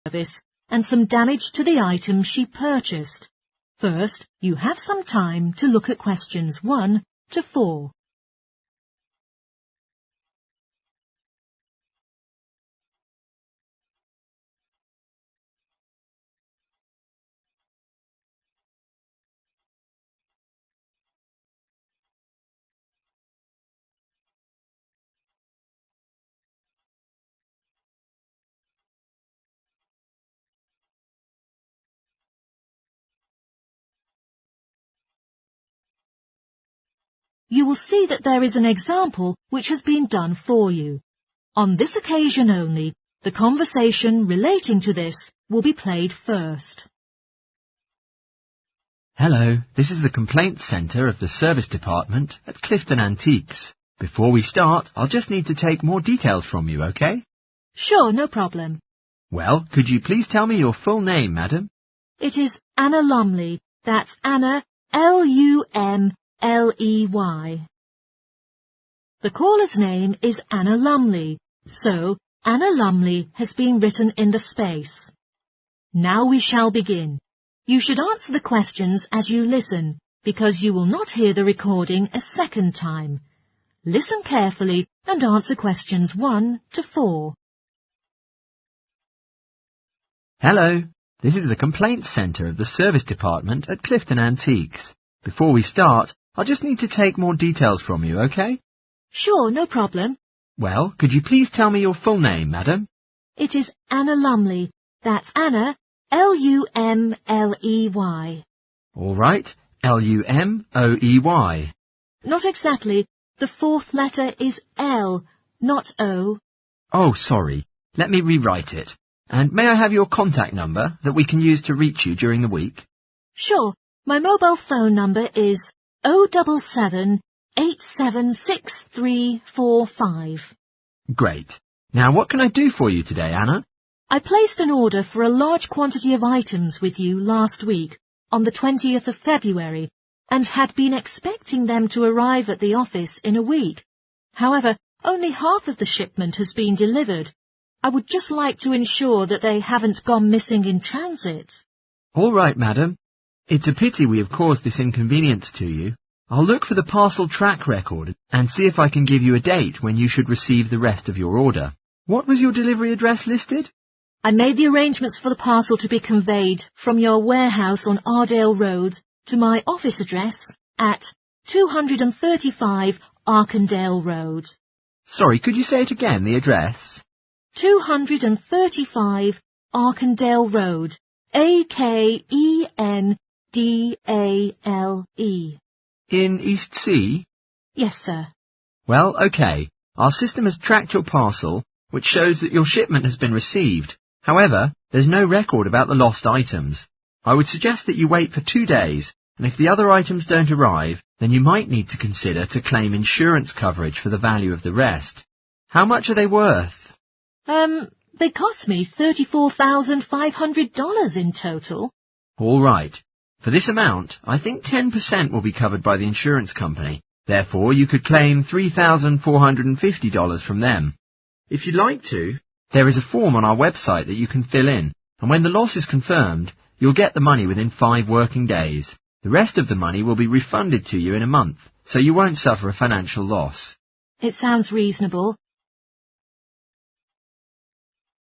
service and some damage to the item she purchased. First, you have some time to look at questions 1 to 4. You will see that there is an example which has been done for you. On this occasion only, the conversation relating to this will be played first. Hello, this is the Complaints Centre of the Service Department at Clifton Antiques. Before we start, I'll just need to take more details from you, OK? Sure, no problem. Well, could you please tell me your full name, madam? It is Anna Lumley. That's Anna, Lumley. The caller's name is Anna Lumley, so Anna Lumley has been written in the space. Now we shall begin. You should answer the questions as you listen, because you will not hear the recording a second time. Listen carefully and answer questions 1 to 4. Hello, this is the Complaints Centre of the Service Department at Clifton Antiques. Before we start, I'll just need to take more details from you, OK? Sure, no problem. Well, could you please tell me your full name, madam? It is Anna Lumley. That's Anna, Lumley. All right, Lumley. Not exactly. The fourth letter is L, not O. Oh, sorry. Let me rewrite it. And may I have your contact number that we can use to reach you during the week? Sure. My mobile phone number is 077 876345. Great. Now, what can I do for you today, Anna? I placed an order for a large quantity of items with you last week, on the 20th of February, and had been expecting them to arrive at the office in a week. However, only half of the shipment has been delivered. I would just like to ensure that they haven't gone missing in transit. All right, madam. It's a pity we have caused this inconvenience to you. I'll look for the parcel track record and see if I can give you a date when you should receive the rest of your order. What was your delivery address listed? I made the arrangements for the parcel to be conveyed from your warehouse on Ardale Road to my office address at 235 Arkendale Road. Sorry, could you say it again, the address? 235 Arkendale Road, Akendale. In East Sea? Yes, sir. Well, OK. Our system has tracked your parcel, which shows that your shipment has been received. However, there's no record about the lost items. I would suggest that you wait for 2 days, and if the other items don't arrive, then you might need to consider to claim insurance coverage for the value of the rest. How much are they worth? They cost me $34,500 in total. All right. For this amount, I think 10% will be covered by the insurance company. Therefore, you could claim $3,450 from them. If you'd like to, there is a form on our website that you can fill in, and when the loss is confirmed, you'll get the money within 5 working days. The rest of the money will be refunded to you in a month, so you won't suffer a financial loss. It sounds reasonable.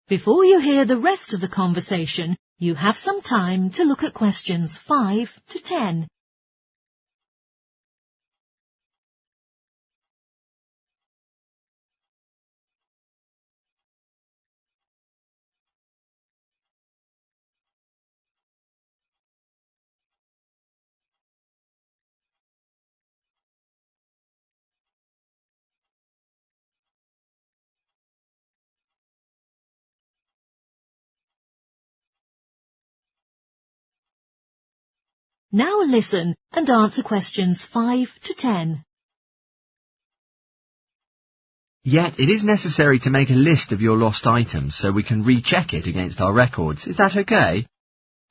Before you hear the rest of the conversation, you have some time to look at questions 5 to 10. Now listen and answer questions 5 to 10. Yet it is necessary to make a list of your lost items so we can recheck it against our records. Is that okay?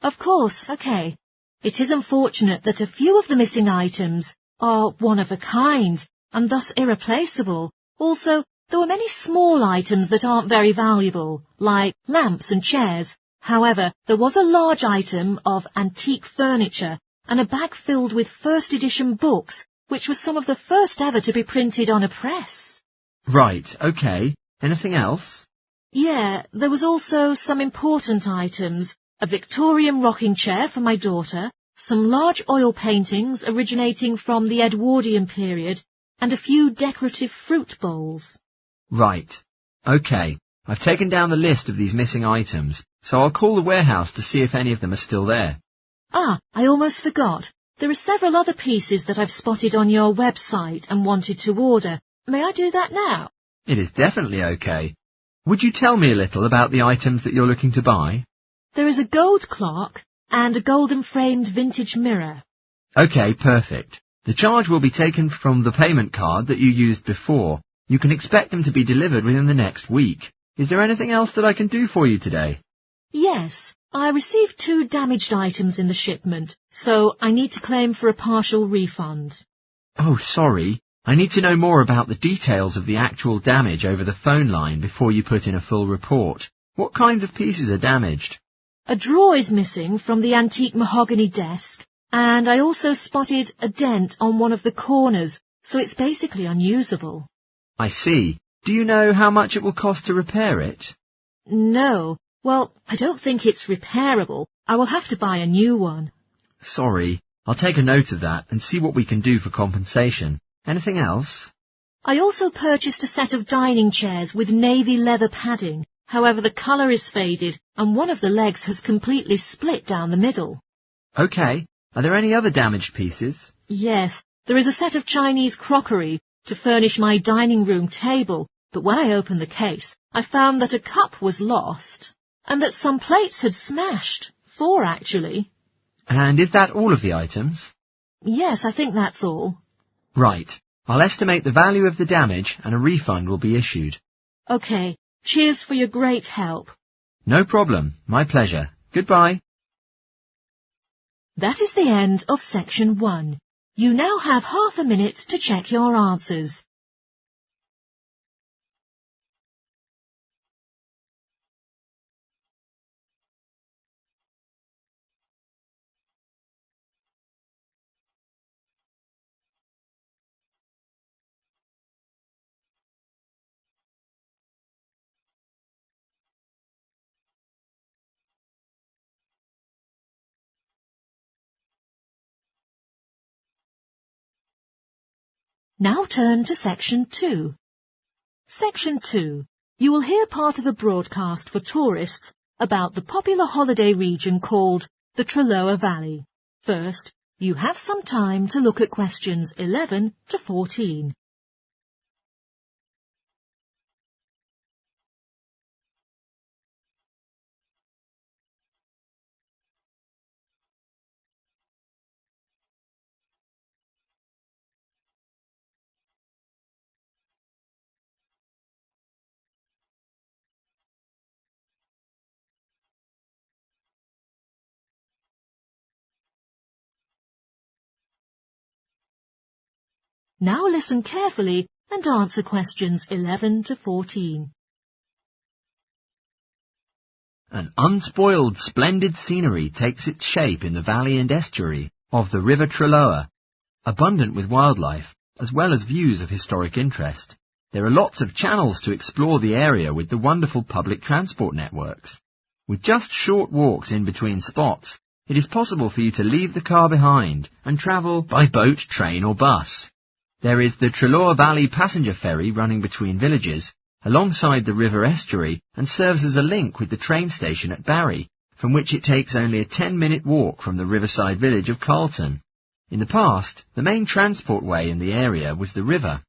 Of course, okay. It is unfortunate that a few of the missing items are one of a kind and thus irreplaceable. Also, there were many small items that aren't very valuable, like lamps and chairs, However, there was a large item of antique furniture and a bag filled with first edition books, which was some of the first ever to be printed on a press. Right, okay. Anything else? Yeah, there was also some important items, a Victorian rocking chair for my daughter, some large oil paintings originating from the Edwardian period, and a few decorative fruit bowls. Right. Okay. I've taken down the list of these missing items, so I'll call the warehouse to see if any of them are still there. Ah, I almost forgot. There are several other pieces that I've spotted on your website and wanted to order. May I do that now? It is definitely okay. Would you tell me a little about the items that you're looking to buy? There is a gold clock and a golden-framed vintage mirror. Okay, perfect. The charge will be taken from the payment card that you used before. You can expect them to be delivered within the next week. Is there anything else that I can do for you today? Yes, I received 2 damaged items in the shipment, so I need to claim for a partial refund. Oh, sorry. I need to know more about the details of the actual damage over the phone line before you put in a full report. What kinds of pieces are damaged? A drawer is missing from the antique mahogany desk, and I also spotted a dent on one of the corners, so it's basically unusable. I see. Do you know how much it will cost to repair it? No. Well, I don't think it's repairable. I will have to buy a new one. Sorry. I'll take a note of that and see what we can do for compensation. Anything else? I also purchased a set of dining chairs with navy leather padding. However, the colour is faded and one of the legs has completely split down the middle. Okay. Are there any other damaged pieces? Yes, there is a set of Chinese crockery to furnish my dining room table, but when I opened the case, I found that a cup was lost and that some plates had smashed. 4, actually. And is that all of the items? Yes, I think that's all. Right. I'll estimate the value of the damage and a refund will be issued. OK. Cheers for your great help. No problem. My pleasure. Goodbye. That is the end of section 1. You now have half a minute to check your answers. Now turn to section 2. Section 2. You will hear part of a broadcast for tourists about the popular holiday region called the Trelloa Valley. First, you have some time to look at questions 11 to 14. Now listen carefully and answer questions 11 to 14. An unspoiled, splendid scenery takes its shape in the valley and estuary of the River Trelloa, abundant with wildlife, as well as views of historic interest. There are lots of channels to explore the area with the wonderful public transport networks. With just short walks in between spots, it is possible for you to leave the car behind and travel by boat, train or bus. There is the Trelloa Valley passenger ferry running between villages, alongside the river estuary, and serves as a link with the train station at Barry, from which it takes only a 10-minute walk from the riverside village of Carlton. In the past, the main transport way in the area was the river,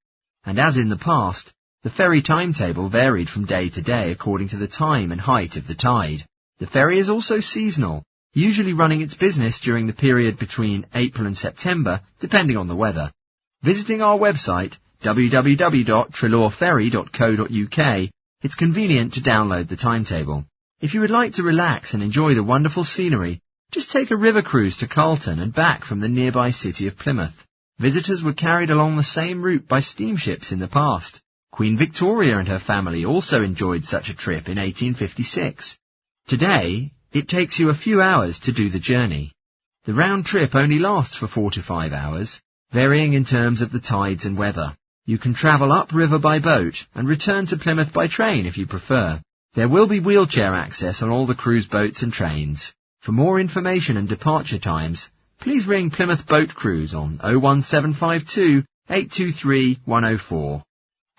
and as in the past, the ferry timetable varied from day to day according to the time and height of the tide. The ferry is also seasonal, usually running its business during the period between April and September, depending on the weather. Visiting our website, www.trelloaferry.co.uk, it's convenient to download the timetable. If you would like to relax and enjoy the wonderful scenery, just take a river cruise to Carlton and back from the nearby city of Plymouth. Visitors were carried along the same route by steamships in the past. Queen Victoria and her family also enjoyed such a trip in 1856. Today, It takes you a few hours to do the journey. The round trip only lasts for 4 to 5 hours, varying in terms of the tides and weather. You can travel upriver by boat and return to Plymouth by train if you prefer. There will be wheelchair access on all the cruise boats and trains. For more information and departure times, please ring Plymouth Boat Cruise on 01752 823 104.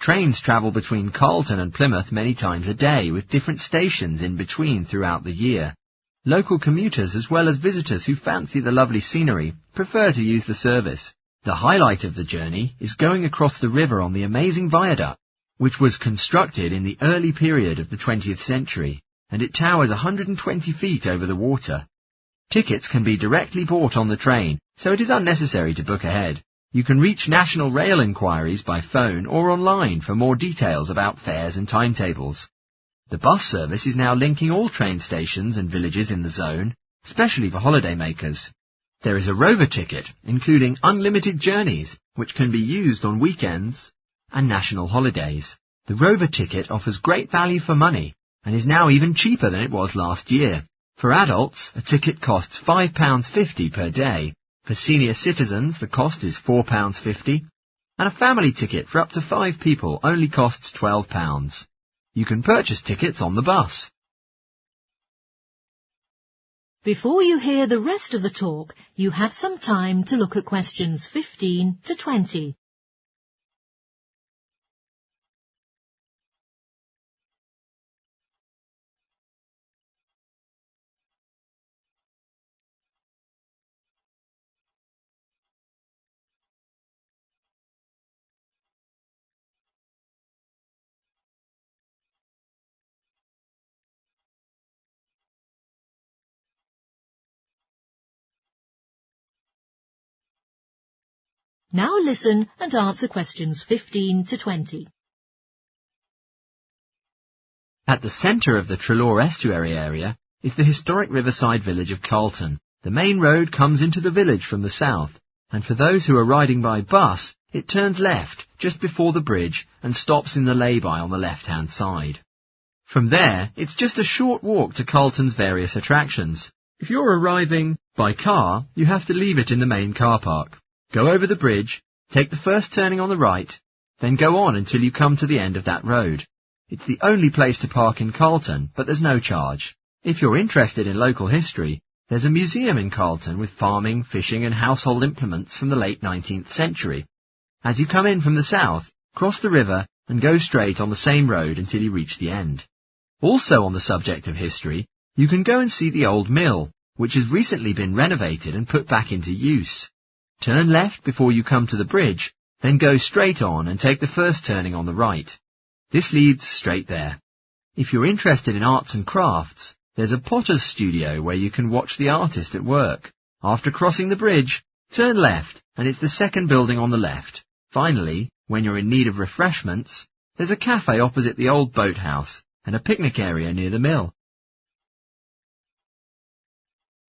Trains travel between Carlton and Plymouth many times a day with different stations in between throughout the year. Local commuters as well as visitors who fancy the lovely scenery prefer to use the service. The highlight of the journey is going across the river on the amazing viaduct, which was constructed in the early period of the 20th century, and it towers 120 feet over the water. Tickets can be directly bought on the train, so it is unnecessary to book ahead. You can reach National Rail inquiries by phone or online for more details about fares and timetables. The bus service is now linking all train stations and villages in the zone, especially for holidaymakers. There is a Rover ticket, including unlimited journeys, which can be used on weekends and national holidays. The Rover ticket offers great value for money and is now even cheaper than it was last year. For adults, a ticket costs £5.50 per day. For senior citizens, the cost is £4.50, and a family ticket for up to 5 people only costs £12. You can purchase tickets on the bus. Before you hear the rest of the talk, you have some time to look at questions 15 to 20. Now listen and answer questions 15 to 20. At the centre of the Treloar estuary area is the historic riverside village of Carlton. The main road comes into the village from the south, and for those who are riding by bus, it turns left just before the bridge and stops in the lay-by on the left-hand side. From there, it's just a short walk to Carlton's various attractions. If you're arriving by car, you have to leave it in the main car park. Go over the bridge, take the first turning on the right, then go on until you come to the end of that road. It's the only place to park in Carlton, but there's no charge. If you're interested in local history, there's a museum in Carlton with farming, fishing and household implements from the late 19th century. As you come in from the south, cross the river and go straight on the same road until you reach the end. Also on the subject of history, you can go and see the old mill, which has recently been renovated and put back into use. Turn left before you come to the bridge, then go straight on and take the first turning on the right. This leads straight there. If you're interested in arts and crafts, there's a potter's studio where you can watch the artist at work. After crossing the bridge, turn left and it's the second building on the left. Finally, when you're in need of refreshments, there's a cafe opposite the old boathouse and a picnic area near the mill.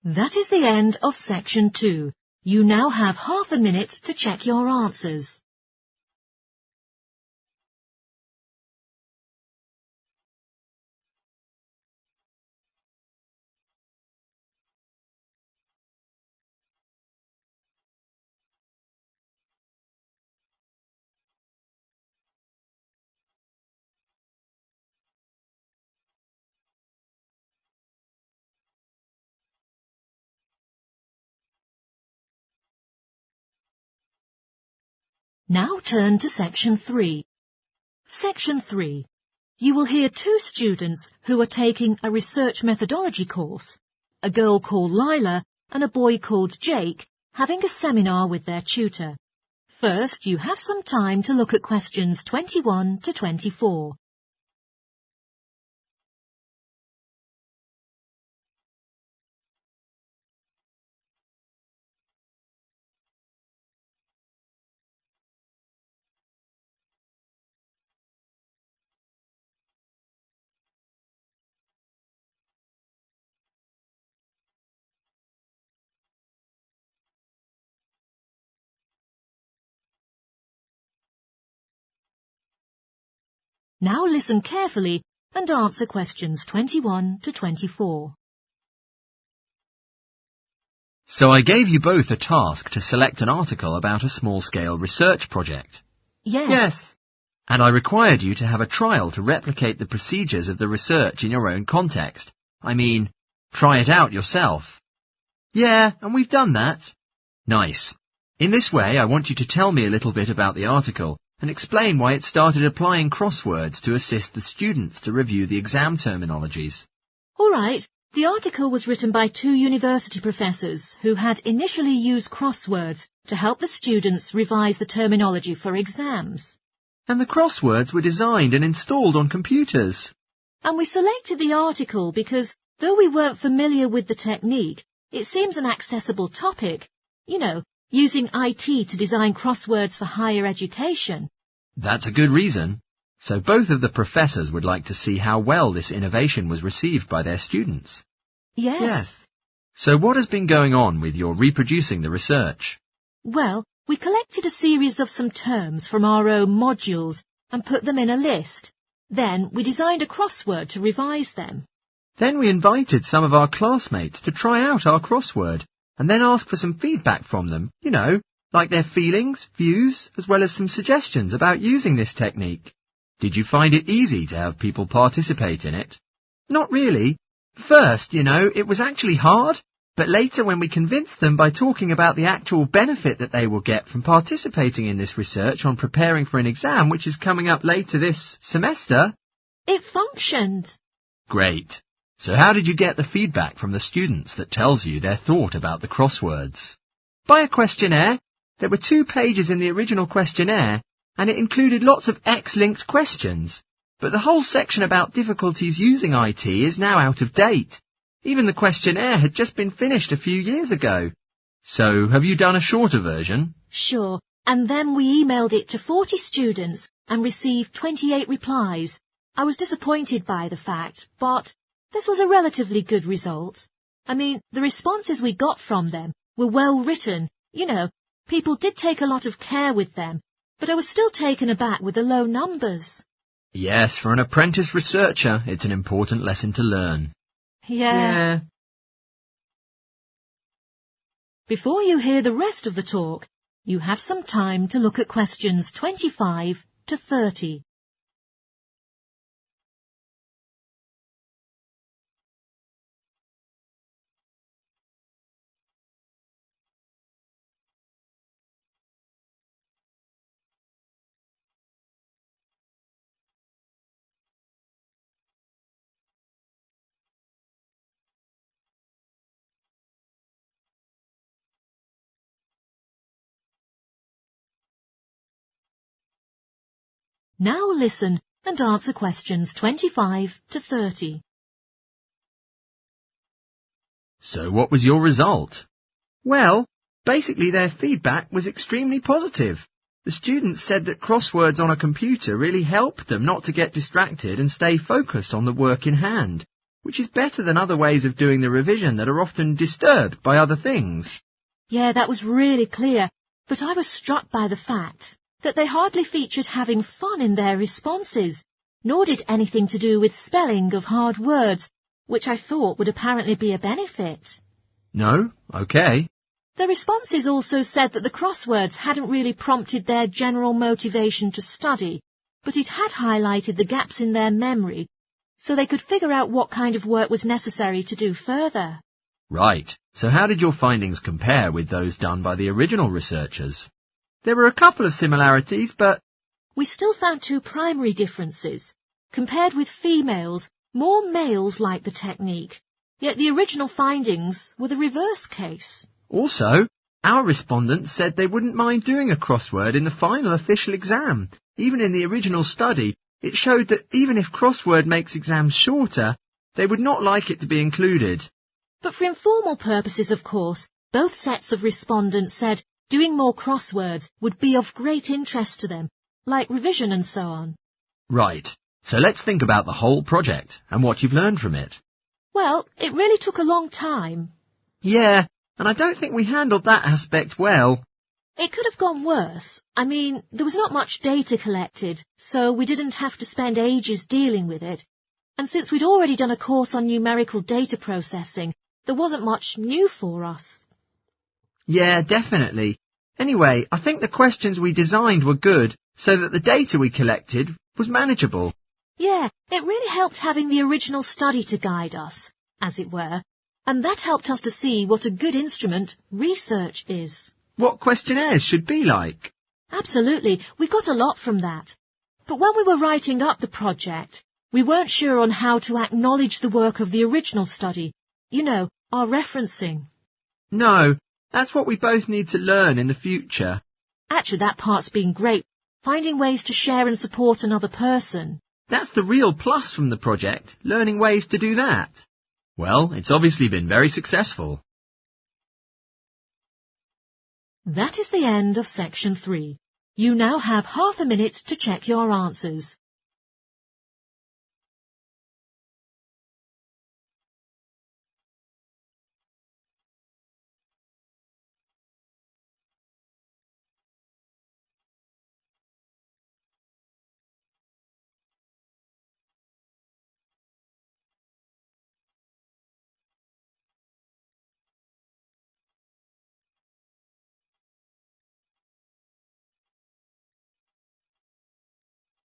That is the end of section 2. You now have half a minute to check your answers. Now turn to section 3. Section 3. You will hear 2 students who are taking a research methodology course, a girl called Lila and a boy called Jake, having a seminar with their tutor. First, you have some time to look at questions 21 to 24. Now listen carefully and answer questions 21 to 24. So I gave you both a task to select an article about a small-scale research project. Yes. And I required you to have a trial to replicate the procedures of the research in your own context. I mean, try it out yourself. Yeah, and we've done that. Nice. In this way, I want you to tell me a little bit about the article and explain why it started applying crosswords to assist the students to review the exam terminologies. All right. The article was written by 2 university professors who had initially used crosswords to help the students revise the terminology for exams. And the crosswords were designed and installed on computers. And we selected the article because, though we weren't familiar with the technique, it seems an accessible topic. You know, using IT to design crosswords for higher education. That's a good reason. So both of the professors would like to see how well this innovation was received by their students. Yes. So what has been going on with your reproducing the research? Well, we collected a series of some terms from our own modules and put them in a list. Then we designed a crossword to revise them. Then we invited some of our classmates to try out our crossword and then ask for some feedback from them, you know, like their feelings, views, as well as some suggestions about using this technique. Did you find it easy to have people participate in it? Not really. First, you know, it was actually hard, but later when we convinced them by talking about the actual benefit that they will get from participating in this research on preparing for an exam which is coming up later this semester... It functioned. Great. So how did you get the feedback from the students that tells you their thought about the crosswords? By a questionnaire. There were 2 pages in the original questionnaire, and it included lots of X-linked questions. But the whole section about difficulties using IT is now out of date. Even the questionnaire had just been finished a few years ago. So, have you done a shorter version? Sure, and then we emailed it to 40 students and received 28 replies. I was disappointed by the fact, but this was a relatively good result. I mean, the responses we got from them were well written. You know, people did take a lot of care with them, but I was still taken aback with the low numbers. Yes, for an apprentice researcher, it's an important lesson to learn. Yeah. Before you hear the rest of the talk, you have some time to look at questions 25 to 30. Now listen and answer questions 25 to 30. So what was your result? Well, basically their feedback was extremely positive. The students said that crosswords on a computer really helped them not to get distracted and stay focused on the work in hand, which is better than other ways of doing the revision that are often disturbed by other things. Yeah, that was really clear, but I was struck by the fact that they hardly featured having fun in their responses, nor did anything to do with spelling of hard words, which I thought would apparently be a benefit. No? Okay. The responses also said that the crosswords hadn't really prompted their general motivation to study, but it had highlighted the gaps in their memory, so they could figure out what kind of work was necessary to do further. Right. So how did your findings compare with those done by the original researchers? There were a couple of similarities, but... We still found 2 primary differences. Compared with females, more males liked the technique, yet the original findings were the reverse case. Also, our respondents said they wouldn't mind doing a crossword in the final official exam. Even in the original study, it showed that even if crossword makes exams shorter, they would not like it to be included. But for informal purposes, of course, both sets of respondents said doing more crosswords would be of great interest to them, like revision and so on. Right. So let's think about the whole project and what you've learned from it. Well, it really took a long time. Yeah, and I don't think we handled that aspect well. It could have gone worse. I mean, there was not much data collected, so we didn't have to spend ages dealing with it. And since we'd already done a course on numerical data processing, there wasn't much new for us. Yeah, definitely. Anyway, I think the questions we designed were good, so that the data we collected was manageable. Yeah, it really helped having the original study to guide us, as it were, and that helped us to see what a good instrument research is. What questionnaires should be like? Absolutely, we got a lot from that. But when we were writing up the project, we weren't sure on how to acknowledge the work of the original study. You know, our referencing. No, that's what we both need to learn in the future. Actually, that part's been great, finding ways to share and support another person. That's the real plus from the project, learning ways to do that. Well, it's obviously been very successful. That is the end of section 3. You now have half a minute to check your answers.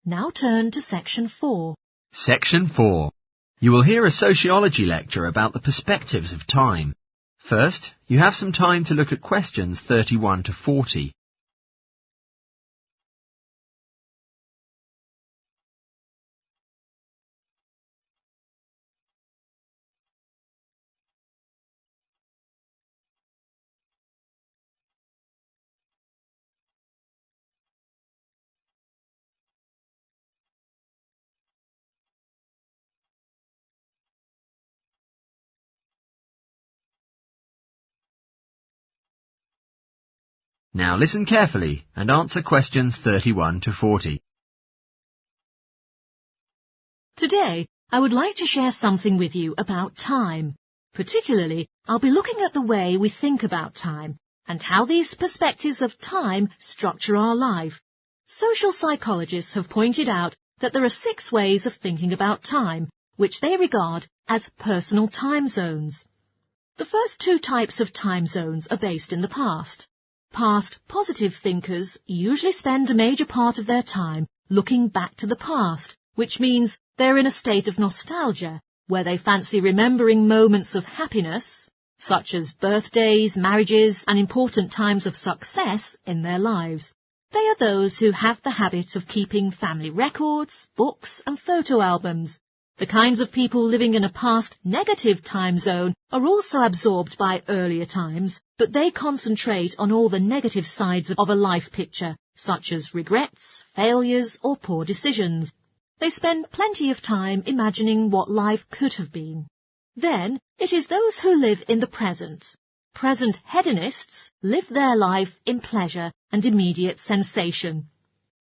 Now turn to section 4. Section 4. You will hear a sociology lecture about the perspectives of time. First, you have some time to look at questions 31 to 40. Now listen carefully and answer questions 31 to 40. Today, I would like to share something with you about time. Particularly, I'll be looking at the way we think about time and how these perspectives of time structure our life. Social psychologists have pointed out that there are 6 ways of thinking about time, which they regard as personal time zones. The first 2 types of time zones are based in the past. Past positive thinkers usually spend a major part of their time looking back to the past, which means they're in a state of nostalgia, where they fancy remembering moments of happiness, such as birthdays, marriages, and important times of success in their lives. They are those who have the habit of keeping family records, books, and photo albums. The kinds of people living in a past negative time zone are also absorbed by earlier times, but they concentrate on all the negative sides of a life picture, such as regrets, failures, or poor decisions. They spend plenty of time imagining what life could have been. Then, it is those who live in the present. Present hedonists live their life in pleasure and immediate sensation.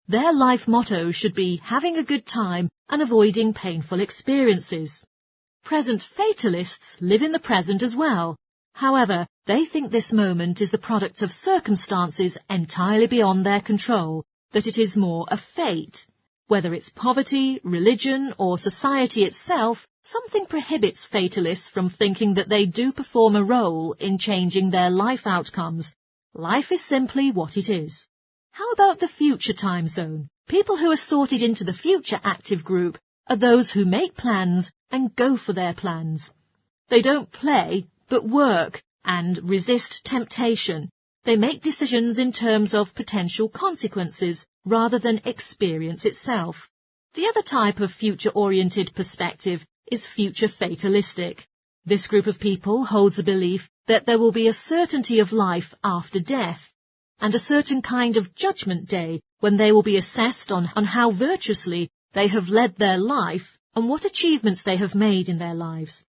Their life motto should be having a good time and avoiding painful experiences. Present fatalists live in the present as well. However, they think this moment is the product of circumstances entirely beyond their control, that it is more a fate. Whether it's poverty, religion, or society itself, something prohibits fatalists from thinking that they do perform a role in changing their life outcomes. Life is simply what it is. How about the future time zone? People who are sorted into the future active group are those who make plans and go for their plans. They don't play, but work and resist temptation. They make decisions in terms of potential consequences rather than experience itself. The other type of future-oriented perspective is future fatalistic. This group of people holds a belief that there will be a certainty of life after death, and a certain kind of judgment day when they will be assessed on how virtuously they have led their life and what achievements they have made in their lives.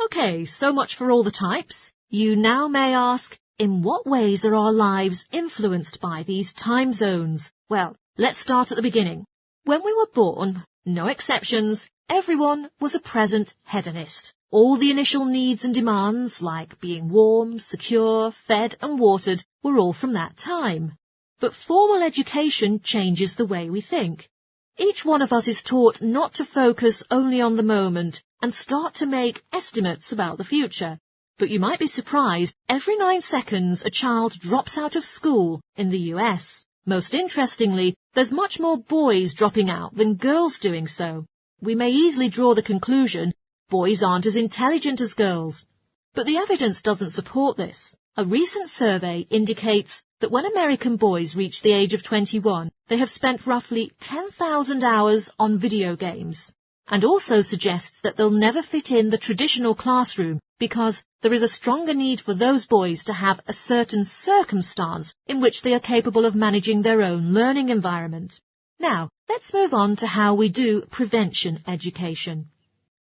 Okay, so much for all the types. You now may ask, in what ways are our lives influenced by these time zones? Well, let's start at the beginning. When we were born, no exceptions, everyone was a present hedonist. All the initial needs and demands, like being warm, secure, fed and watered, were all from that time. But formal education changes the way we think. Each one of us is taught not to focus only on the moment and start to make estimates about the future. But you might be surprised, every 9 seconds a child drops out of school in the US. Most interestingly, there's much more boys dropping out than girls doing so. We may easily draw the conclusion, boys aren't as intelligent as girls. But the evidence doesn't support this. A recent survey indicates that when American boys reach the age of 21, they have spent roughly 10,000 hours on video games, and also suggests that they'll never fit in the traditional classroom because there is a stronger need for those boys to have a certain circumstance in which they are capable of managing their own learning environment. Now, let's move on to how we do prevention education.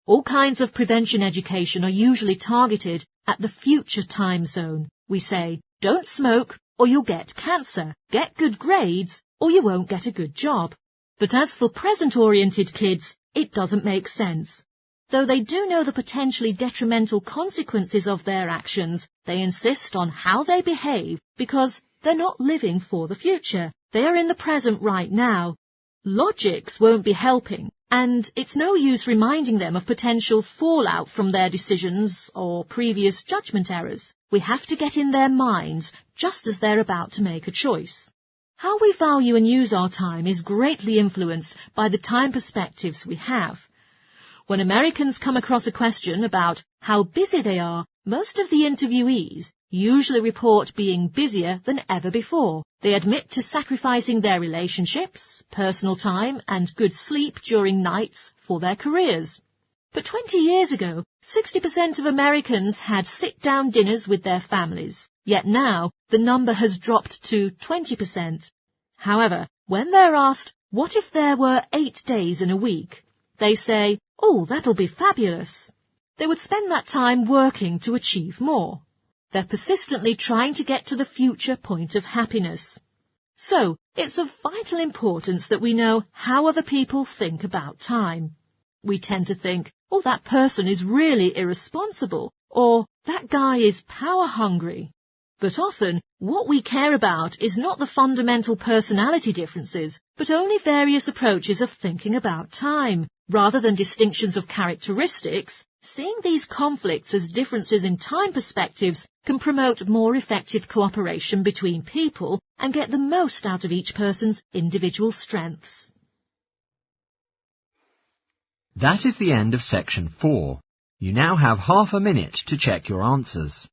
All kinds of prevention education are usually targeted at the future time zone. We say, don't smoke or you'll get cancer, get good grades or you won't get a good job. But as for present-oriented kids, it doesn't make sense. Though they do know the potentially detrimental consequences of their actions, they insist on how they behave because they're not living for the future. They are in the present right now. Logics won't be helping, and it's no use reminding them of potential fallout from their decisions or previous judgment errors. We have to get in their minds just as they're about to make a choice. How we value and use our time is greatly influenced by the time perspectives we have. When Americans come across a question about how busy they are, most of the interviewees usually report being busier than ever before. They admit to sacrificing their relationships, personal time, and good sleep during nights for their careers. But 20 years ago, 60% of Americans had sit-down dinners with their families. Yet now, the number has dropped to 20%. However, when they're asked, what if there were 8 days in a week? They say, oh, that'll be fabulous. They would spend that time working to achieve more. They're persistently trying to get to the future point of happiness. So, it's of vital importance that we know how other people think about time. We tend to think, oh, that person is really irresponsible, or that guy is power-hungry. But often, what we care about is not the fundamental personality differences, but only various approaches of thinking about time. Rather than distinctions of characteristics, seeing these conflicts as differences in time perspectives can promote more effective cooperation between people and get the most out of each person's individual strengths. That is the end of section 4. You now have half a minute to check your answers.